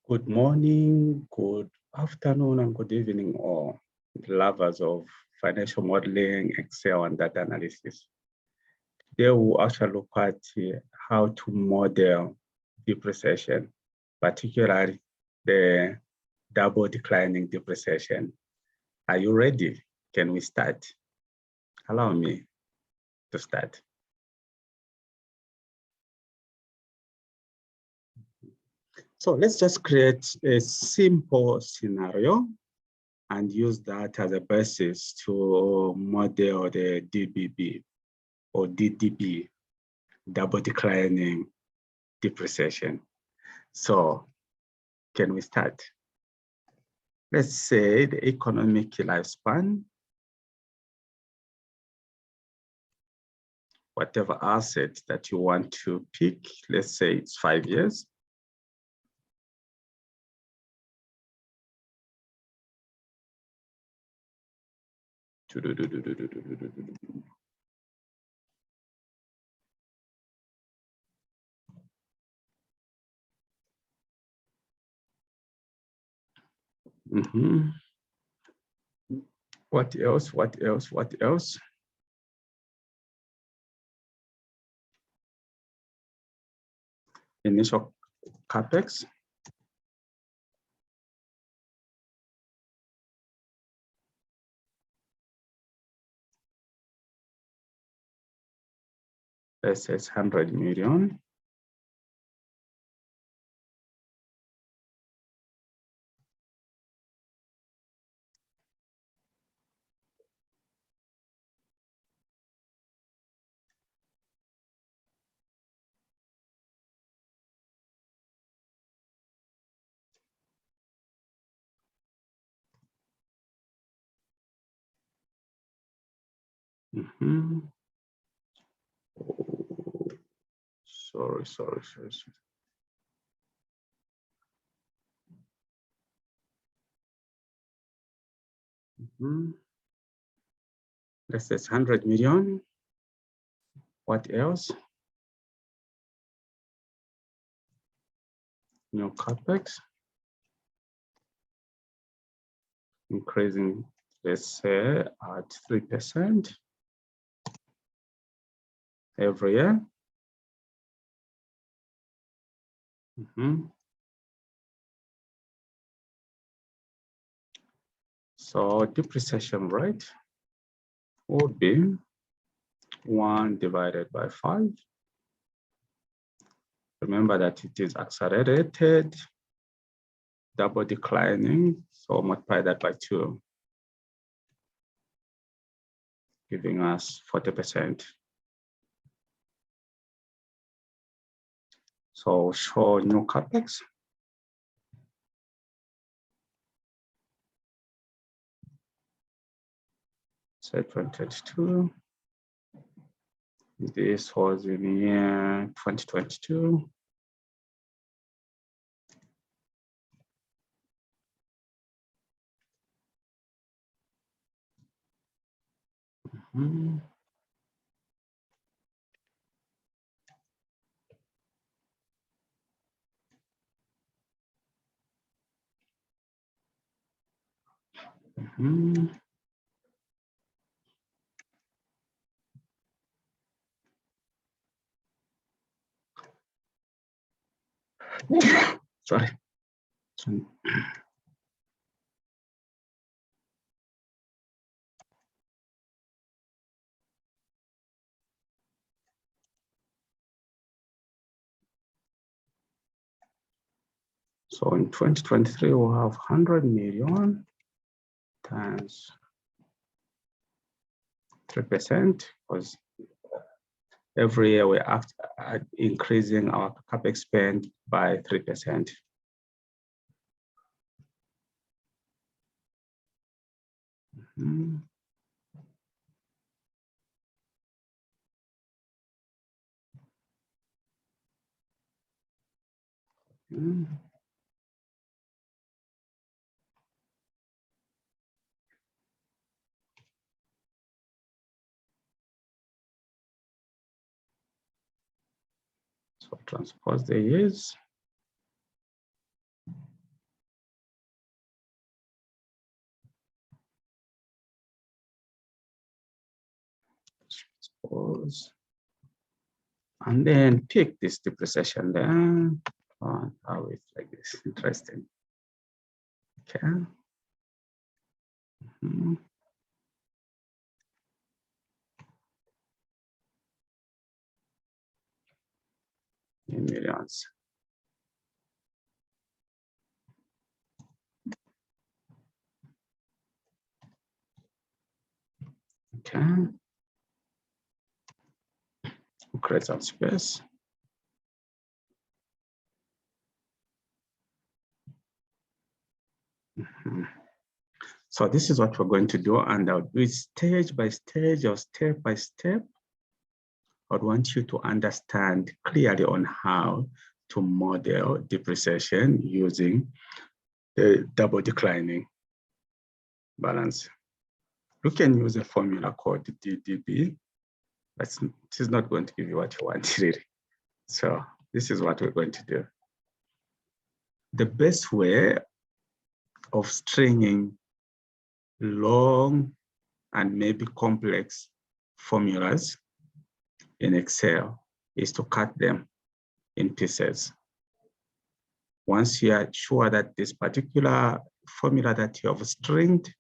Good morning, good afternoon, and good evening, all lovers of financial modeling, Excel, and data analysis. Today, we'll actually look at how to model depreciation, particularly the double declining depreciation. Are you ready? Can we start? Allow me to start. So let's just create a simple scenario and use that as a basis to model the DBB or DDB, double declining depreciation. So can we start? Let's say the economic lifespan, whatever asset that you want to pick, let's say it's 5 years. What else? What else? What else? Initial capex. Let's say it's 100 million. Oh, sorry. Let's say 100 million. What else? New capex. Increasing, let's say, at 3% every year. So depreciation rate would be 1 divided by 5. Remember that it is accelerated, double declining, so multiply that by 2, giving us 40%. So show new capex. Say 2022. This was in year 2022. Sorry. So in 2023, we'll have 100 million times 3%, because every year we are increasing our capex spend by 3%. So transpose the years. Transpose. And then pick this depreciation there. Oh, how it's like this. Interesting. Okay. In millions. Okay. Create some space. So this is what we're going to do, and I'll do it stage by stage or step by step. I want you to understand clearly on how to model depreciation using the double declining balance. You can use a formula called DDB, but it is not going to give you what you want really. So this is what we're going to do. The best way of stringing long and maybe complex formulas in Excel is to cut them in pieces. Once you are sure that this particular formula that you have stringed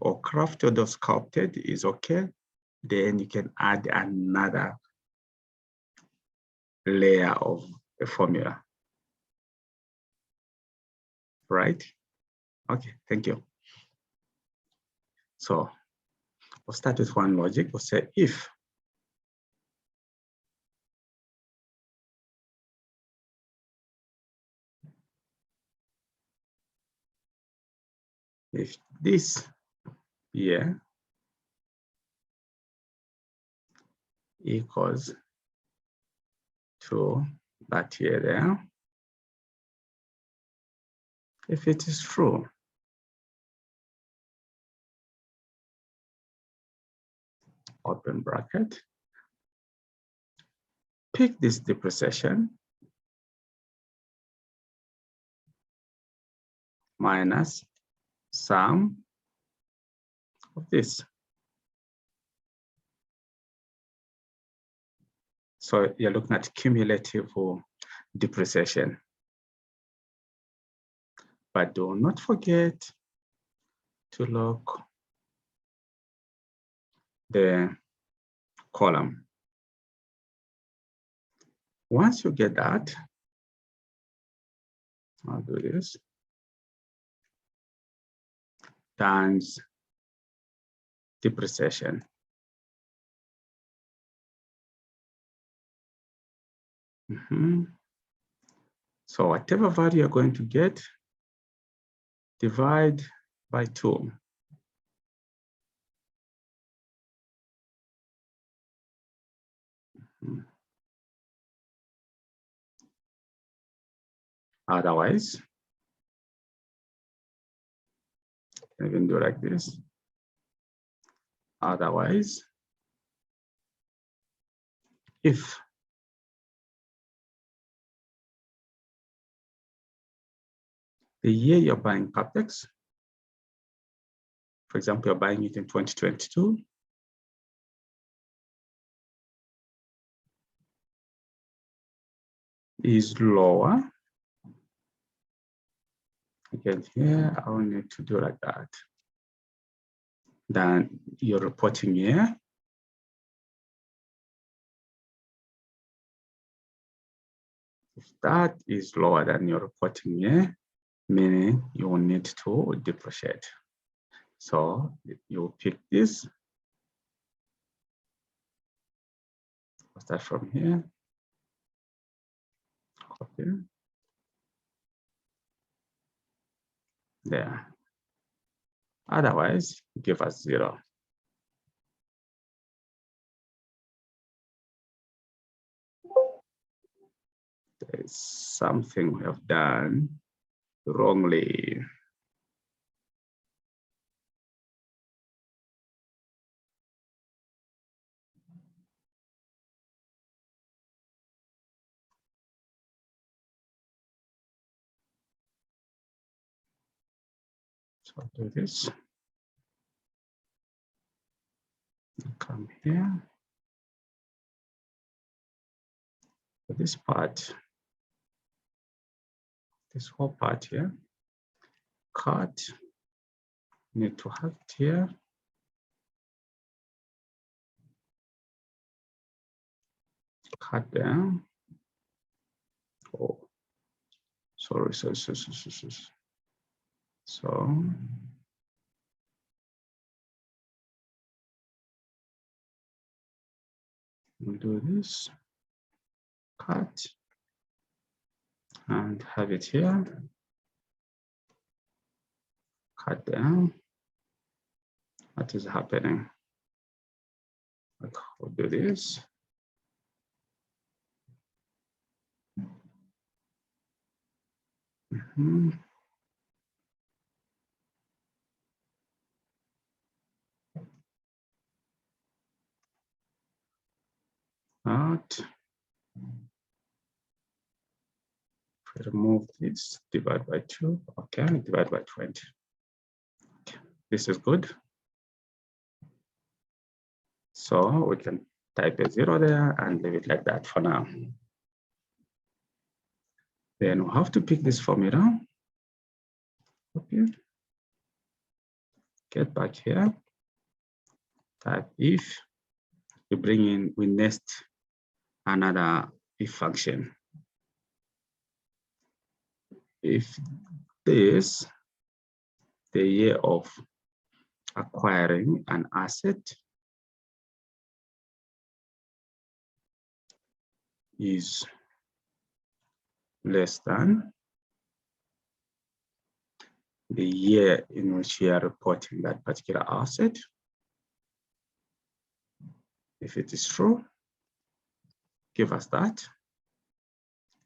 or crafted or sculpted is okay, then you can add another layer of a formula. Right? Okay, thank you. So we'll start with one logic. We'll say if this year equals to that year there, if it is true, open bracket, pick this depreciation minus sum of this. So you're looking at cumulative depreciation. But do not forget to lock the column. Once you get that, I'll do this, times depreciation. So whatever value you're going to get, divide by 2. Otherwise, you can do like this. Otherwise, if the year you're buying capex, for example, you're buying it in 2022, is lower. Again, here, I will need to do like that. Then your reporting year. If that is lower than your reporting year, meaning you will need to depreciate. So you pick this. I'll start from here. Copy. There. Otherwise, give us 0. There's something we have done wrongly. So I'll do this. Come here. For this part, this whole part here, cut. Need to have it here. Cut down. Oh, sorry. So we'll do this. Cut and have it here. Cut down. What is happening? We'll do this. Out. Remove this, divide by 2. Okay, divide by 20. Okay. This is good. So we can type a 0 there and leave it like that for now. Then we have to pick this formula. Okay. Get back here. Type if. We nest another if function. If this, the year of acquiring an asset is less than the year in which you are reporting that particular asset. If it is true, give us that.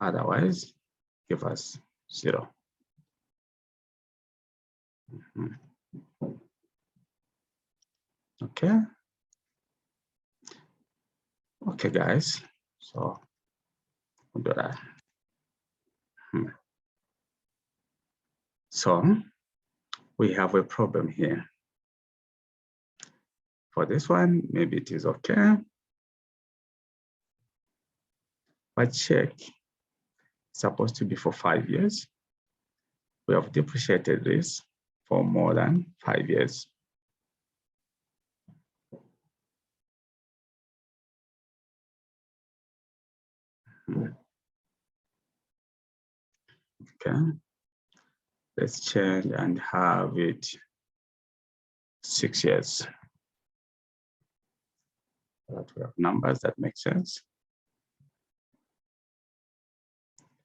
Otherwise, give us 0. Okay. Okay, guys. So we'll do that. So we have a problem here. For this one, maybe it is okay. But check, it's supposed to be for 5 years. We have depreciated this for more than 5 years. Okay, let's change and have it 6 years. That we have numbers that make sense.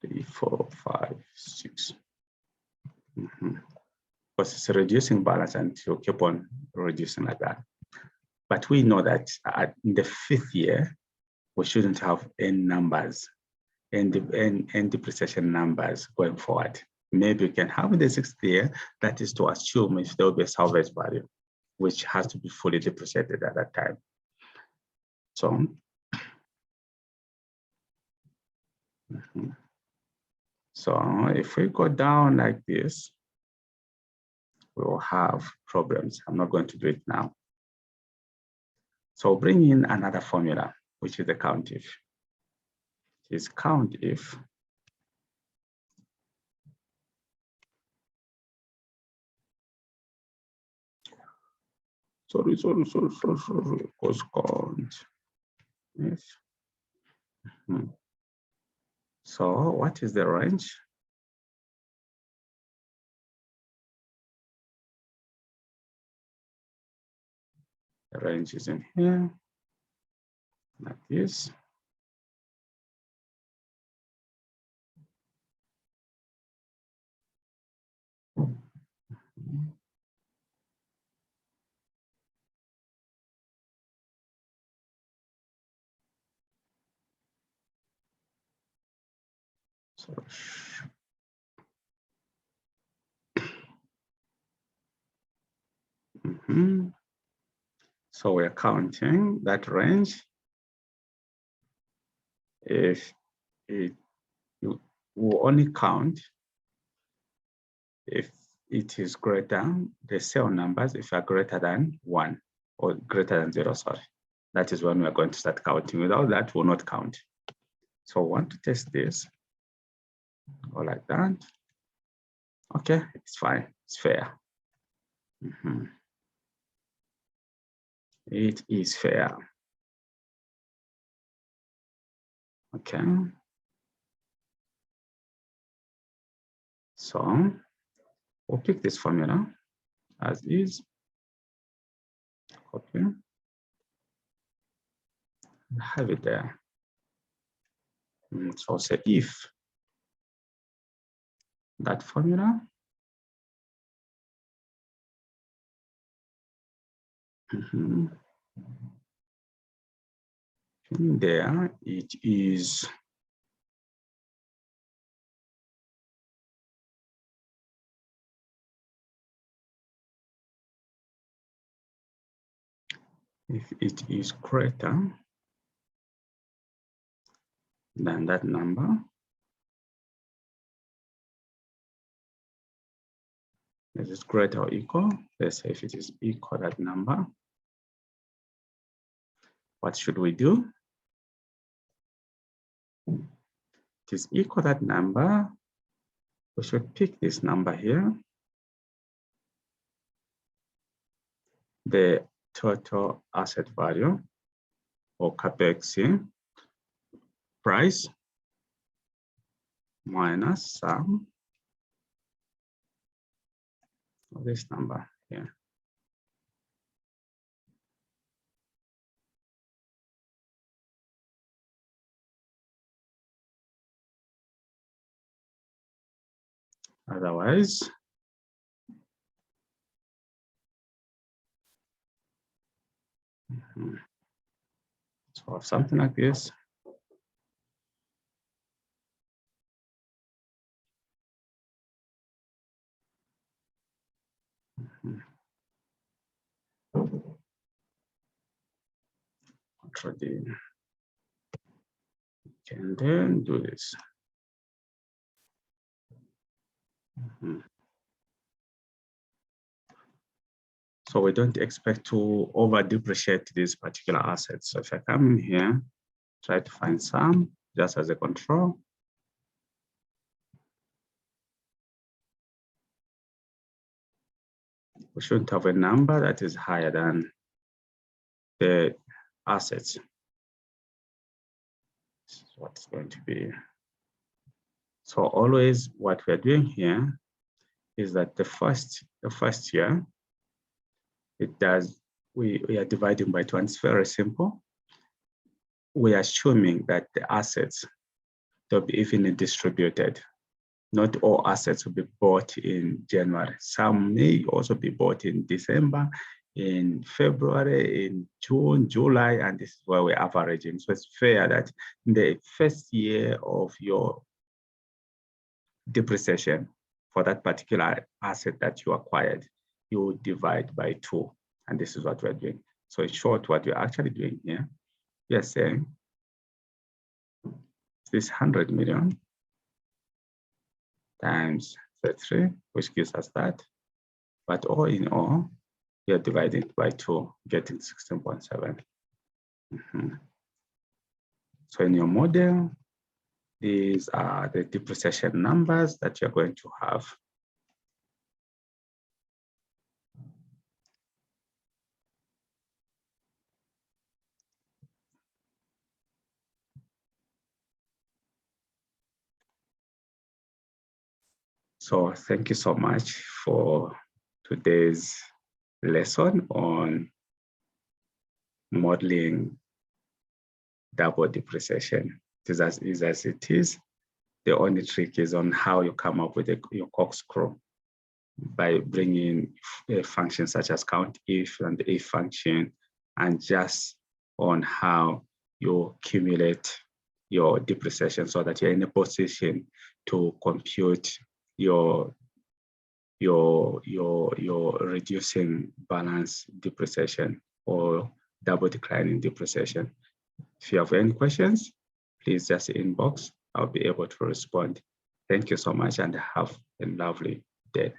3, 4, 5, 6. Because it's a reducing balance and you keep on reducing like that. But we know that in the 5th year, we shouldn't have any numbers and depreciation numbers going forward. Maybe we can have in the 6th year, that is to assume if there will be a salvage value, which has to be fully depreciated at that time. So, so if we go down like this, we will have problems. I'm not going to do it now. So bring in another formula, which is the count if. Is count if sorry, cost count if. So what is the range? The range is in here, like this. So we're counting that range. If you will only count if it is greater, the cell numbers, if are greater than 1 or greater than 0, sorry, that is when we are going to start counting. Without that, we'll not count. So I want to test this. Go like that. Okay, it's fine, it's fair. It is fair. Okay. So we'll pick this formula as is, copy, have it there. So say if that formula in there, it is if it is greater than that number, this is greater or equal. Let's say if it is equal that number, what should we do? It is equal that number. We should pick this number here, the total asset value or capex price minus sum of this number here. Otherwise, so something like this. Control D. And then do this. So we don't expect to over depreciate these particular assets. So if I come in here, try to find some just as a control. We shouldn't have a number that is higher than the assets. This is what it's going to be. So always what we're doing here is that the first year, we are dividing by 2, and it's very simple. We are assuming that the assets, they'll be evenly distributed. Not all assets will be bought in January. Some may also be bought in December, in February, in June, July, and this is where we're averaging. So it's fair that in the first year of your depreciation for that particular asset that you acquired, you divide by 2. And this is what we're doing. So in short, what we're actually doing here, we are saying this 100 million times 33, which gives us that. But all in all, we are dividing by 2, getting 16.7. So in your model, these are the depreciation numbers that you're going to have. So thank you so much for today's lesson on modeling double depreciation. It is as easy as it is. The only trick is on how you come up with your corkscrew by bringing a function such as count if and the if function, and just on how you accumulate your depreciation so that you're in a position to compute your reducing balance depreciation or double declining depreciation. If you have any questions, please just inbox. I'll be able to respond. Thank you so much and have a lovely day.